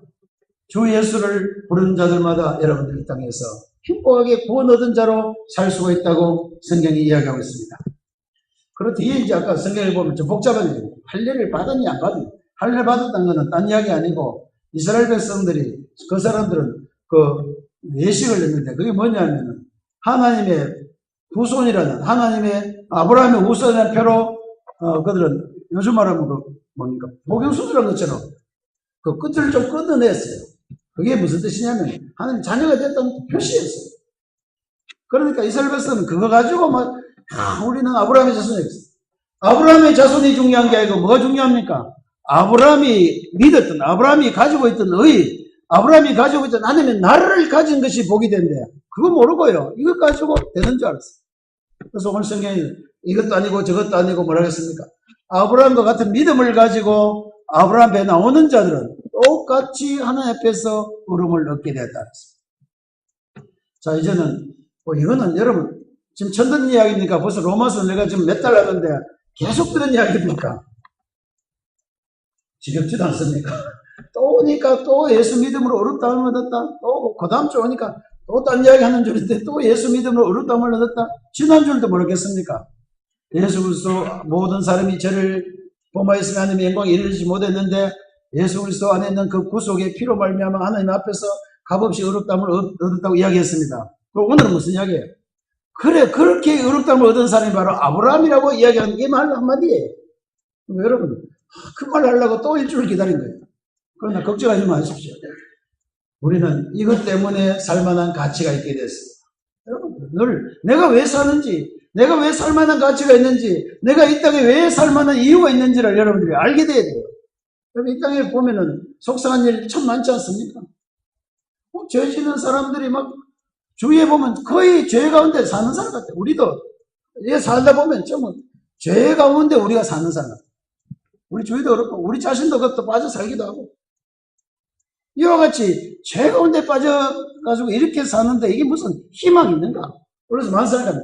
주 예수를 부르는 자들마다 여러분들 이 땅에서 행복하게 구원 얻은 자로 살 수가 있다고 성경이 이야기하고 있습니다. 그리고 뒤에 이제 아까 성경을 보면 좀 복잡한 얘기예요. 할례를 받았냐 안 받았냐. 할례 받았다는 것은 딴 이야기 아니고 이스라엘 백성들이 그 사람들은 그 예식을 했는데 그게 뭐냐면 하나님의 후손이라는 하나님의 아브라함의 후손이라는 표로 그들은 요즘 말하면 그 뭡니까 복용수술한 것처럼 그 끝을 좀 끊어냈어요. 그게 무슨 뜻이냐면 하나님 자녀가 됐다는 표시였어요. 그러니까 이스라엘 백성은 그거 가지고 막 우리는 아브라함의 자손이었어요. 아브라함의 자손이 중요한 게 아니고 뭐가 중요합니까? 아브라함이 믿었던 아브라함이 가지고 있던 의 아브라함이 가지고 있던 하나님의 나라를 가진 것이 복이 된대. 그거 모르고요. 이것 가지고 되는 줄 알았어요. 그래서 오늘 성경이 이것도 아니고 저것도 아니고 뭐라 했습니까? 아브라함과 같은 믿음을 가지고 아브라함 앞에 나오는 자들은 똑같이 하나님 앞에서 의로움을 얻게 되었다. 자 이제는 이거는 여러분 지금 천든 이야기니까 벌써 로마서 내가 지금 몇 달 하는데 계속 들은 이야기입니까? 지겹지도 않습니까? 또 오니까 또 예수 믿음으로 의롭다함을 얻었다. 또 그 다음 주 오니까 또 딴 이야기 하는 줄인데 또 예수 믿음으로 의롭다함을 얻었다. 지난 줄도 모르겠습니까? 예수 그리스도 모든 사람이 죄를 범하였으면 하나님의 영광에 이르지 못했는데 예수 그리스도 안에 있는 그 구속의 피로 말미암아 하나님 앞에서 값없이 의롭다함을 얻었다고 이야기했습니다. 그럼 오늘은 무슨 이야기예요? 그래, 그렇게 의롭다함을 얻은 사람이 바로 아브라함이라고 이야기하는 게 말 한마디예요. 여러분, 그 말 하려고 또 일주일 기다린 거예요. 그러나 걱정하지 마십시오. 우리는 이것 때문에 살만한 가치가 있게 됐어요. 여러분, 늘 내가 왜 사는지, 내가 왜 살만한 가치가 있는지, 내가 이 땅에 왜 살만한 이유가 있는지를 여러분들이 알게 돼야 돼요. 여러분, 이 땅에 보면은 속상한 일 참 많지 않습니까? 죄 짓는 사람들이 막 주위에 보면 거의 죄 가운데 사는 사람 같아요. 우리도 살다 보면 좀 죄 가운데 우리가 사는 사람. 우리 주위도 그렇고 우리 자신도 그것도 빠져 살기도 하고 이와 같이 죄 가운데 빠져가지고 이렇게 사는데 이게 무슨 희망이 있는가? 그래서 많은 사람이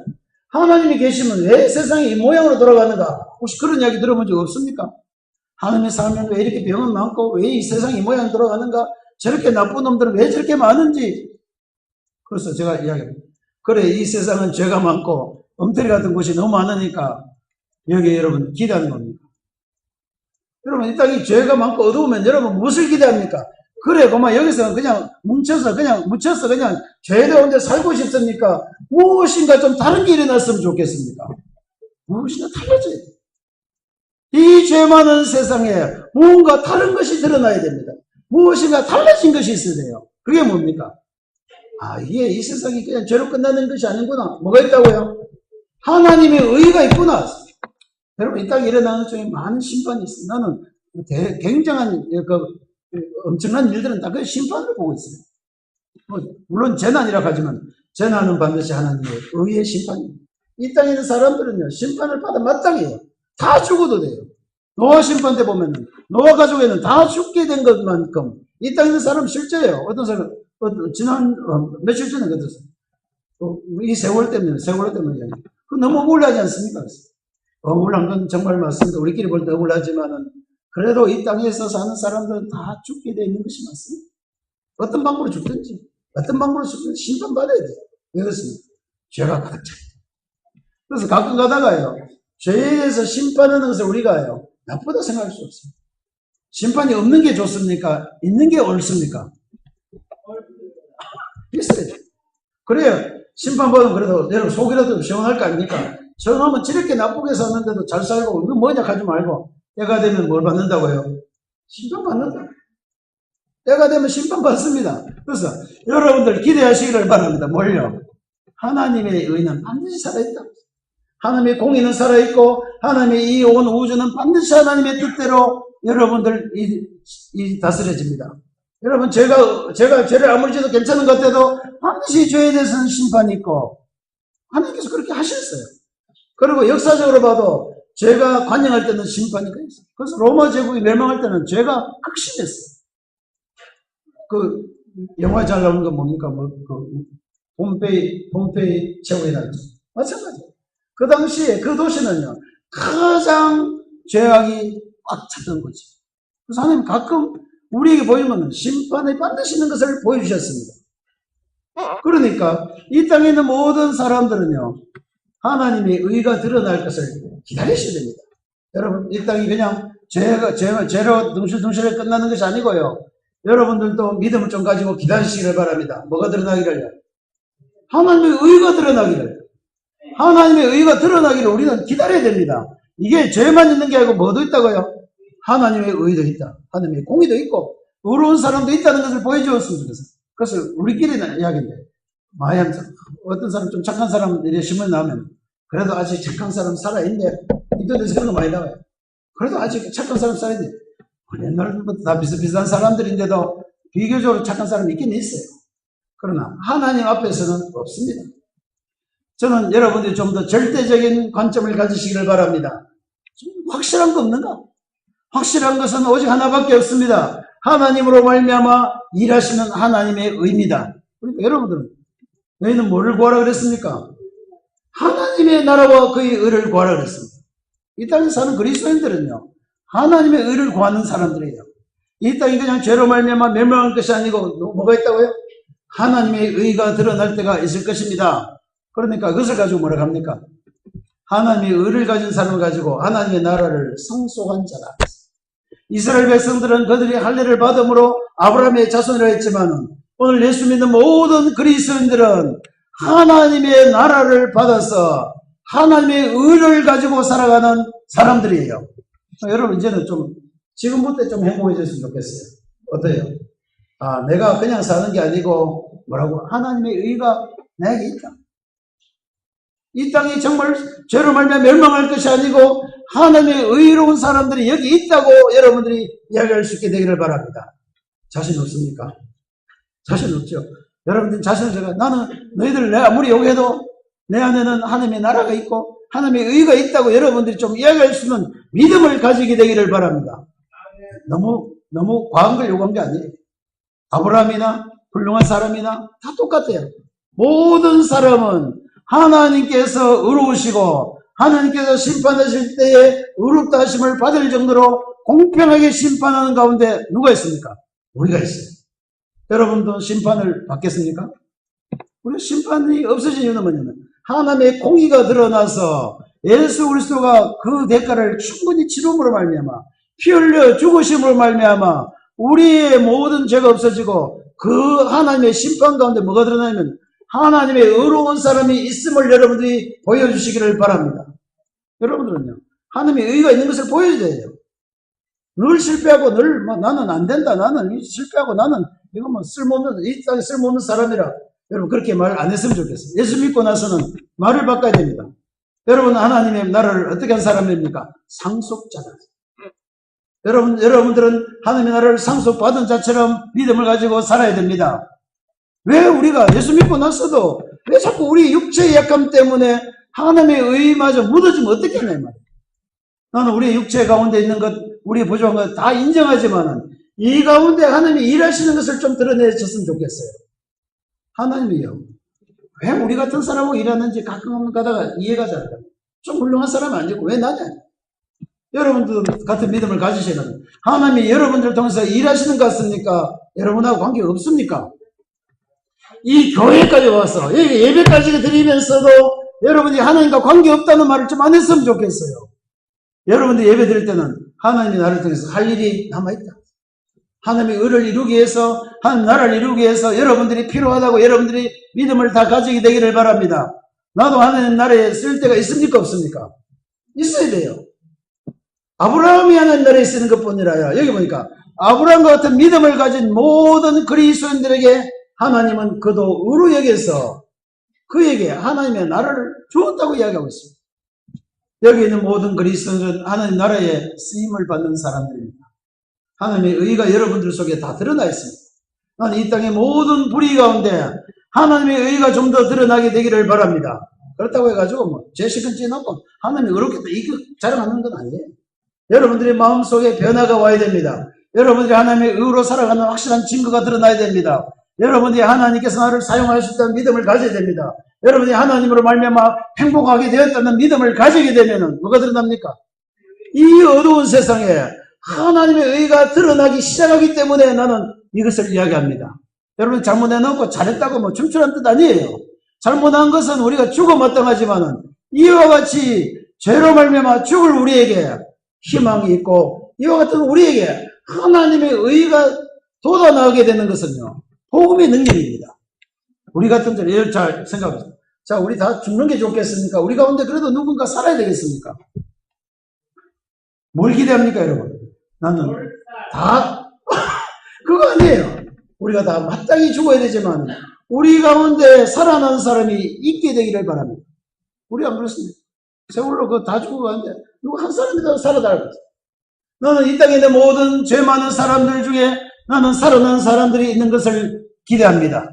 하나님이 계시면 왜 세상이 이 모양으로 돌아가는가? 혹시 그런 이야기 들어본 적 없습니까? 하나님이 살면 왜 이렇게 병은 많고 왜 이 세상이 이 모양으로 돌아가는가? 저렇게 나쁜 놈들은 왜 저렇게 많은지. 그래서 제가 이야기합니다. 그래, 이 세상은 죄가 많고 엉터리 같은 곳이 너무 많으니까 여기 여러분 기대하는 겁니다. 여러분, 이 땅이 죄가 많고 어두우면 여러분 무엇을 기대합니까? 그래, 그만 여기서 그냥 묻혀서 그냥 죄 가운데 살고 싶습니까? 무엇인가 좀 다른 게 일어났으면 좋겠습니까? 무엇인가 달라져야 돼요. 이 죄 많은 세상에 무언가 다른 것이 드러나야 됩니다. 무엇인가 달라진 것이 있어야 돼요. 그게 뭡니까? 이게 이 세상이 그냥 죄로 끝나는 것이 아니구나. 뭐가 있다고요? 하나님의 의가 있구나. 여러분, 이 땅에 일어나는 중에 많은 심판이 있어요. 나는 굉장한 엄청난 일들은 다 그 심판을 보고 있어요. 물론 재난이라고 하지만 재난은 반드시 하나님의 의의 심판입니다. 이 땅에 있는 사람들은요, 심판을 받아 마땅해요. 다 죽어도 돼요. 노아 심판 때 보면은 노아 가족에는 다 죽게 된 것만큼 이 땅에 있는 사람 실제예요. 어떤 사람 지난 며칠 전에 그랬어요. 이 세월 때문에 그 너무 억울하지 않습니까? 억울한 건 정말 맞습니다. 우리끼리 볼 때 억울하지만은 그래도 이 땅에서 사는 사람들은 다 죽게 되어 있는 것이 맞습니다. 어떤 방법으로 죽든지 어떤 방법으로 죽든지 심판받아야 돼요. 왜 그렇습니까? 죄가 가득 차 있어요. 그래서 가끔 가다가요, 죄에 대해서 심판하는 것을 우리가요, 나쁘다 생각할 수 없어요. 심판이 없는 게 좋습니까? 있는 게 옳습니까? 있어야죠. 그래요. 심판받으면 그래도 여러분 속이라도 시원할 거 아닙니까? 저놈은 저렇게 나쁘게 사는데도 잘 살고 이거 뭐냐 하지 말고 때가 되면 뭘 받는다고요? 심판받는다. 때가 되면 심판받습니다. 그래서 여러분들 기대하시기를 바랍니다. 뭘요? 하나님의 의는 반드시 살아있다. 하나님의 공의는 살아있고 하나님의 이 온 우주는 반드시 하나님의 뜻대로 여러분들 다스려집니다. 여러분 제가 죄를 아무리 져도 괜찮은 것 같아도 반드시 죄에 대해서는 심판이 있고 하나님께서 그렇게 하셨어요. 그리고 역사적으로 봐도 죄가 관영할 때는 심판이 있어요. 그래서 로마 제국이 멸망할 때는 죄가 극심했어요. 그 영화 잘 나오는 건 뭡니까? 폼페이 제국이라는 마찬가지예요. 그 당시에 그 도시는요 가장 죄악이 꽉 찼던 거지. 그래서 하나님 가끔 우리에게 보이면 심판이 반드시 있는 것을 보여주셨습니다. 그러니까 이 땅에 있는 모든 사람들은요 하나님의 의가 드러날 것을 기다리셔야 됩니다. 여러분, 이 땅이 그냥 죄로 둥실둥실해 끝나는 것이 아니고요. 여러분들도 믿음을 좀 가지고 기다리시기를 바랍니다. 뭐가 드러나기를요? 하나님의 의가 드러나기를. 하나님의 의가 드러나기를 우리는 기다려야 됩니다. 이게 죄만 있는 게 아니고 뭐도 있다고요? 하나님의 의도 있다. 하나님의 공의도 있고 의로운 사람도 있다는 것을 보여주었으면 좋겠어요. 그래서 우리끼리는 이야기인데 마약 어떤 사람 좀 착한 사람들이 신문 나오면 그래도 아직 착한 사람 살아있네. 인터넷에서 그런 거 많이 나와요. 그래도 아직 착한 사람 살아있네. 옛날부터 다 비슷비슷한 사람들인데도 비교적으로 착한 사람이 있긴 있어요. 그러나 하나님 앞에서는 없습니다. 저는 여러분들이 좀 더 절대적인 관점을 가지시기를 바랍니다. 좀 확실한 거 없는가? 확실한 것은 오직 하나밖에 없습니다. 하나님으로 말미암아 일하시는 하나님의 의입니다. 그러니까 여러분들은 너희는 뭐를 구하라 그랬습니까? 하나님의 나라와 그의 의를 구하라 그랬습니다. 이 땅에 사는 그리스도인들은요 하나님의 의를 구하는 사람들이에요. 이 땅이 그냥 죄로 말미암아 멸망할 것이 아니고 뭐가 있다고요? 하나님의 의가 드러날 때가 있을 것입니다. 그러니까 그것을 가지고 뭐라고 합니까? 하나님의 의를 가진 사람을 가지고 하나님의 나라를 상속한 자라. 이스라엘 백성들은 그들이 할례를 받음으로 아브라함의 자손이라 했지만 오늘 예수 믿는 모든 그리스도인들은 하나님의 나라를 받아서 하나님의 의를 가지고 살아가는 사람들이에요. 여러분 이제는 좀 지금부터 좀 행복해졌으면 좋겠어요. 어때요? 내가 그냥 사는 게 아니고 뭐라고? 하나님의 의가 내게 있다. 이 땅이 정말 죄로 말미암아 멸망할 것이 아니고 하나님의 의로운 사람들이 여기 있다고 여러분들이 이야기할 수 있게 되기를 바랍니다. 자신 없습니까? 자신 없죠. 여러분들 자신을 제가 나는 너희들 내가 아무리 욕해도 내 안에는 하나님의 나라가 있고 하나님의 의가 있다고 여러분들이 좀 이야기할 수 있는 믿음을 가지게 되기를 바랍니다. 너무 과한 걸 요구한 게 아니에요. 아브라함이나 훌륭한 사람이나 다 똑같아요. 모든 사람은 하나님께서 의로우시고 하나님께서 심판하실 때에 의롭다 하심을 받을 정도로 공평하게 심판하는 가운데 누가 있습니까? 우리가 있어요. 여러분도 심판을 받겠습니까? 우리 심판이 없어진 이유는 뭐냐면 하나님의 공의가 드러나서 예수 그리스도가 그 대가를 충분히 치름으로 말미암아 피 흘려 죽으심으로 말미암아 우리의 모든 죄가 없어지고 그 하나님의 심판 가운데 뭐가 드러나냐면 하나님의 의로운 사람이 있음을 여러분들이 보여주시기를 바랍니다. 여러분들은요, 하나님의 의가 있는 것을 보여줘야 돼요. 늘 실패하고 늘 나는 안 된다, 나는 실패하고 나는 이거 쓸모없는, 이 땅에 쓸모없는 사람이라 여러분 그렇게 말 안 했으면 좋겠어요. 예수 믿고 나서는 말을 바꿔야 됩니다. 여러분 하나님의 나라를 어떻게 한 사람입니까? 상속자다. 여러분들은 하나님의 나라를 상속받은 자처럼 믿음을 가지고 살아야 됩니다. 왜 우리가 예수 믿고 났어도 왜 자꾸 우리 육체의 약함 때문에 하나님의 의마저 묻어지면 어떻게 하냐 말이에요. 나는 우리 육체 가운데 있는 것, 우리 부족한 것 다 인정하지만은 이 가운데 하나님이 일하시는 것을 좀 드러내셨으면 좋겠어요. 하나님이요. 왜 우리 같은 사람하고 일하는지 가끔 가다가 이해가 잘 돼요. 좀 훌륭한 사람 아니고 왜 나냐? 여러분들 같은 믿음을 가지시는 하나님이 여러분들 통해서 일하시는 것 같습니까? 여러분하고 관계가 없습니까? 이 교회까지 와서 여기 예배까지 드리면서도 여러분이 하나님과 관계없다는 말을 좀 안 했으면 좋겠어요. 여러분들 예배 드릴 때는 하나님이 나를 통해서 할 일이 남아있다. 하나님의 의를 이루기 위해서 하나님 나라를 이루기 위해서 여러분들이 필요하다고 여러분들이 믿음을 다 가지게 되기를 바랍니다. 나도 하나님 나라에 쓸 때가 있습니까 없습니까? 있어야 돼요. 아브라함이 하나님 나라에 쓰는 것뿐이라요. 여기 보니까 아브라함과 같은 믿음을 가진 모든 그리스도인들에게 하나님은 그도 의로 여겨서 그에게 하나님의 나라를 주었다고 이야기하고 있습니다. 여기 있는 모든 그리스도인들은 하나님 나라에 쓰임을 받는 사람들입니다. 하나님의 의가 여러분들 속에 다 드러나 있습니다. 나는 이 땅의 모든 불의 가운데 하나님의 의가 좀 더 드러나게 되기를 바랍니다. 그렇다고 해가지고 죄식은 찌놓고 하나님이 의롭겠다 이거 자랑하는 건 아니에요. 여러분들의 마음속에 변화가 와야 됩니다. 여러분들이 하나님의 의로 살아가는 확실한 증거가 드러나야 됩니다. 여러분들이 하나님께서 나를 사용할 수 있다는 믿음을 가져야 됩니다. 여러분이 하나님으로 말미암아 행복하게 되었다는 믿음을 가지게 되면 뭐가 드러납니까? 이 어두운 세상에 하나님의 의가 드러나기 시작하기 때문에 나는 이것을 이야기합니다. 여러분 잘못해놓고 잘했다고 춤추라는 뜻 아니에요. 잘못한 것은 우리가 죽어 마땅하지만은 이와 같이 죄로 말미암아 죽을 우리에게 희망이 있고 이와 같은 우리에게 하나님의 의가 돋아나게 되는 것은요 복음의 능력입니다. 우리 같은 들 잘 생각해보세요. 자, 우리 다 죽는 게 좋겠습니까? 우리 가운데 그래도 누군가 살아야 되겠습니까? 뭘 기대합니까, 여러분? 나는 다 그거 아니에요. 우리가 다 마땅히 죽어야 되지만 우리 가운데 살아난 사람이 있게 되기를 바랍니다. 우리 안 그렇습니까? 세월로 그거 다 죽어가는데 누구 한 사람이 더 살아날 거죠. 나는 이 땅에 있는 모든 죄 많은 사람들 중에 나는 살아난 사람들이 있는 것을 기대합니다.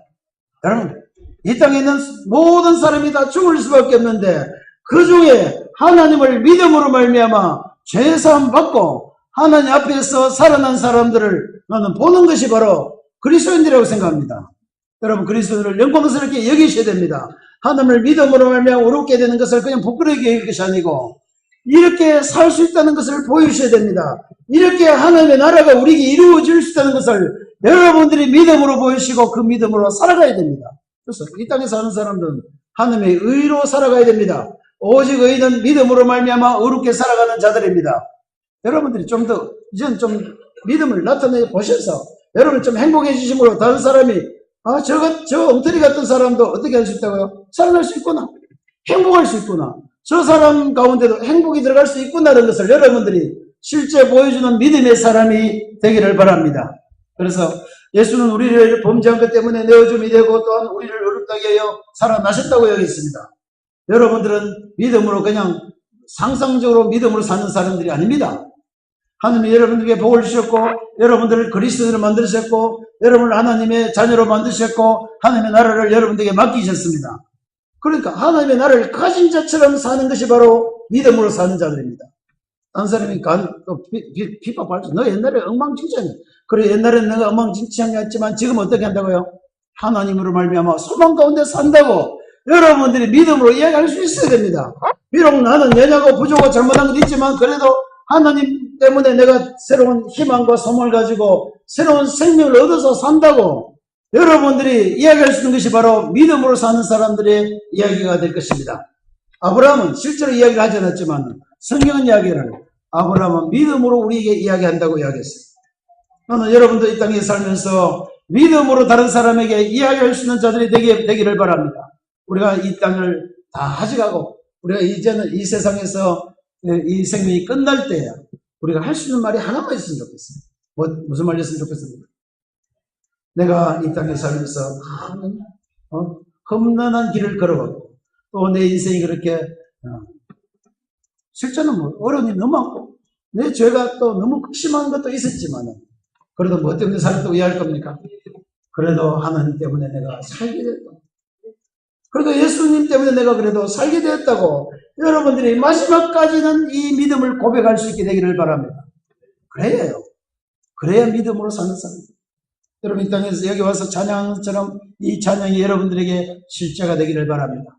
여러분, 이 땅에 있는 모든 사람이 다 죽을 수밖에 없는데 그 중에 하나님을 믿음으로 말미암아 죄사함 받고 하나님 앞에서 살아난 사람들을 나는 보는 것이 바로 그리스도인들이라고 생각합니다. 여러분, 그리스도인을 영광스럽게 여기셔야 됩니다. 하나님을 믿음으로 말미암아 어렵게 되는 것을 그냥 부끄럽게 여길 것이 아니고 이렇게 살 수 있다는 것을 보여주셔야 됩니다. 이렇게 하나님의 나라가 우리에게 이루어질 수 있다는 것을 여러분들이 믿음으로 보이시고 그 믿음으로 살아가야 됩니다. 그래서 이 땅에 사는 사람들은 하나님의 의로 살아가야 됩니다. 오직 의는 믿음으로 말미암아 의롭게 살아가는 자들입니다. 여러분들이 좀 더, 이제는 좀 믿음을 나타내 보셔서 여러분 좀 행복해지심으로 다른 사람이 저 엉터리 같은 사람도 어떻게 할 수 있다고요? 살아날 수 있구나. 행복할 수 있구나. 저 사람 가운데도 행복이 들어갈 수 있구나라는 것을 여러분들이 실제 보여주는 믿음의 사람이 되기를 바랍니다. 그래서 예수는 우리를 범죄한 것 때문에 내어줌이 되고 또한 우리를 어렵다게 하여 살아나셨다고 여겼습니다. 여러분들은 믿음으로 그냥 상상적으로 믿음으로 사는 사람들이 아닙니다. 하나님이 여러분들에게 복을 주셨고 여러분들을 그리스도인으로 만드셨고 여러분을 하나님의 자녀로 만드셨고 하나님의 나라를 여러분들에게 맡기셨습니다. 그러니까 하나님의 나라를 가진 자처럼 사는 것이 바로 믿음으로 사는 자들입니다. 딴 사람이 비판할 수, 너 옛날에 엉망진창이야. 그래 옛날에는 내가 엉망진창이었지만 지금 어떻게 한다고요? 하나님으로 말미암아 소망 가운데 산다고 여러분들이 믿음으로 이야기할 수 있어야 됩니다. 비록 나는 연약하고 부족하고 잘못한 건 있지만 그래도 하나님 때문에 내가 새로운 희망과 소망을 가지고 새로운 생명을 얻어서 산다고 여러분들이 이야기할 수 있는 것이 바로 믿음으로 사는 사람들의 이야기가 될 것입니다. 아브라함은 실제로 이야기를 하지 않았지만 성경은 이야기를 아브라함은 믿음으로 우리에게 이야기한다고 이야기했어요. 저는 여러분도 이 땅에 살면서 믿음으로 다른 사람에게 이야기할 수 있는 자들이 되기를 바랍니다. 우리가 이 땅을 다 가져가고 우리가 이제는 이 세상에서 이 생명이 끝날 때 우리가 할 수 있는 말이 하나만 있으면 좋겠어요. 무슨 말이 있으면 좋겠습니까? 내가 이 땅에 살면서 험난한 길을 걸어가고 또 내 인생이 그렇게 실제는 어려운 일이 너무 많고 내 죄가 또 너무 심한 것도 있었지만 그래도 뭐 때문에 살았다고 이해할 겁니까? 그래도 하나님 때문에 내가 살게 됐다. 그래도 예수님 때문에 내가 그래도 살게 되었다고 여러분들이 마지막까지는 이 믿음을 고백할 수 있게 되기를 바랍니다. 그래야 믿음으로 사는 사람. 여러분 이 땅에서 여기 와서 찬양처럼 이 찬양이 여러분들에게 실제가 되기를 바랍니다.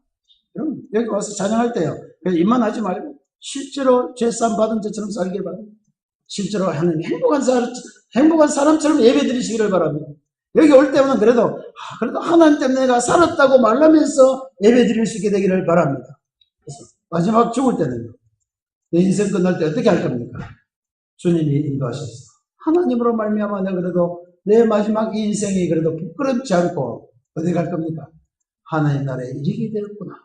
여러분 여기 와서 찬양할 때요. 입만 하지 말고 실제로 죄싸움 받은 자처럼 살길 바랍니다. 실제로 하나님 행복한 사람처럼 예배 드리시기를 바랍니다. 여기 올 때는 그래도 하나님 때문에 내가 살았다고 말하면서 예배 드릴 수 있게 되기를 바랍니다. 그래서 마지막 죽을 때는요. 내 인생 끝날 때 어떻게 할 겁니까? 주님이 인도하셔서 하나님으로 말미암아 내가 그래도 내 마지막 이 인생이 그래도 부끄럽지 않고 어디 갈 겁니까? 하나님 나라에 이르게 되었구나.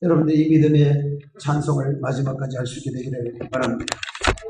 여러분들 이 믿음의 찬송을 마지막까지 할 수 있게 되기를 바랍니다.